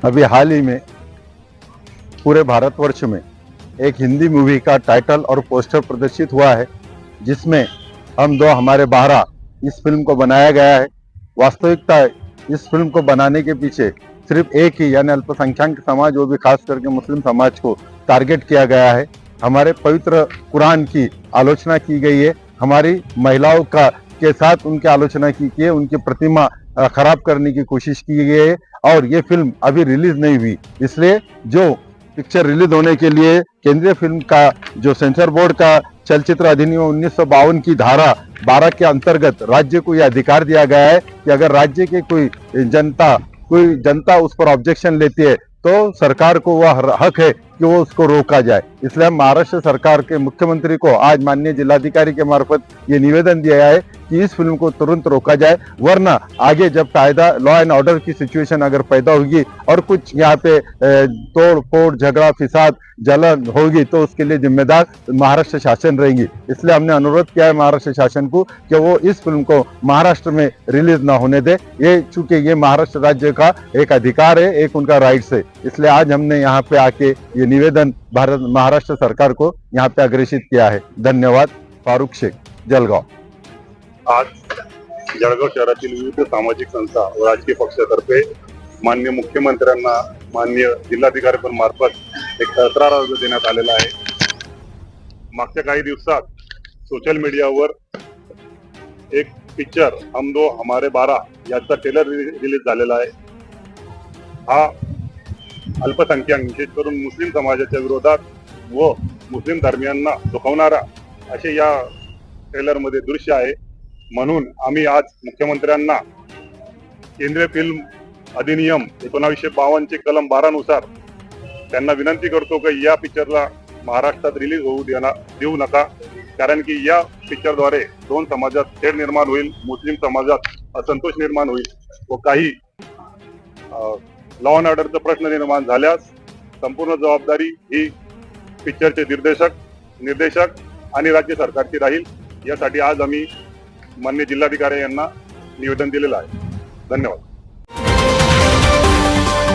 अभी हाल ही में पूरे भारतवर्ष में एक हिंदी मूवी का टाइटल और पोस्टर प्रदर्शित हुआ है, जिसमें हम दो हमारे 12 इस फिल्म को बनाया गया है। वास्तविकता इस फिल्म को बनाने के पीछे सिर्फ एक ही यानी अल्पसंख्यक समाज, वो भी खास करके मुस्लिम समाज को टारगेट किया गया है। हमारे पवित्र कुरान की आलोचना की गई है, हमारी महिलाओं का के साथ उनकी आलोचना की है, उनकी प्रतिमा खराब करने की कोशिश की गई है। और ये फिल्म अभी रिलीज नहीं हुई, इसलिए जो पिक्चर रिलीज होने के लिए केंद्रीय फिल्म का जो सेंसर बोर्ड का चलचित्र अधिनियम 1952 की धारा 12 के अंतर्गत राज्य को यह अधिकार दिया गया है कि अगर राज्य के कोई जनता उस पर ऑब्जेक्शन लेती है तो सरकार को वह हक है कि वो उसको रोका जाए। इसलिए हम महाराष्ट्र सरकार के मुख्यमंत्री को आज माननीय जिलाधिकारी के मार्फत ये निवेदन दिया है कि इस फिल्म को तुरंत रोका जाए, वरना आगे जब कायदा लॉ एंड ऑर्डर की सिचुएशन अगर पैदा होगी और कुछ यहाँ पे तोड़ फोड़ झगड़ा फिसाद जलन होगी तो उसके लिए जिम्मेदार महाराष्ट्र शासन रहेगी। इसलिए हमने अनुरोध किया है महाराष्ट्र शासन को कि वो इस फिल्म को महाराष्ट्र में रिलीज ना होने दे। ये चूंकि ये महाराष्ट्र राज्य का एक अधिकार है, एक उनका राइट्स है, इसलिए आज हमने यहाँ पे आके ये निवेदन महाराष्ट्र सरकार को यहाँ पे अग्रेसित किया है। धन्यवाद। फारुख शेख, जळगाव। आज जळगाव शहरातील विविध सामाजिक संस्था व राजकीय पक्षातर्फे माननीय मुख्यमंत्र्यांना माननीय जिल्हाधिकारी मार्फत एक तक्रार अर्ज देण्यात आलेला आहे। मागच्या काही दिवसात सोशल मीडियावर एक पिक्चर हम दो हमारे 12 याचा ट्रेलर रिलीज झालेला आहे। हा अल्पसंख्याक विशेष करून मुस्लिम समाजाच्या विरोधात व मुस्लिम धर्मियांना दुखवणारा असे या ट्रेलर मध्ये दृश्य आहे। म्हणून आम्ही आज मुख्यमंत्र्यांना केंद्रीय फिल्म अधिनियम 1952 चे कलम 12 नुसार त्यांना विनंती करतो की या पिक्चरला महाराष्ट्रात रिलीज होऊ देऊ नका, कारण की या पिक्चरद्वारे दोन समाजात तेढ निर्माण होईल, मुस्लिम समाजात असंतोष निर्माण होईल व काही लॉ अँड ऑर्डरचा प्रश्न निर्माण झाल्यास संपूर्ण जबाबदारी ही पिक्चरचे निर्देशक आणि राज्य सरकारची राहील। यासाठी आज आम्ही माननीय जिल्हाधिकारी यांना निवेदन दिलेलं आहे। धन्यवाद।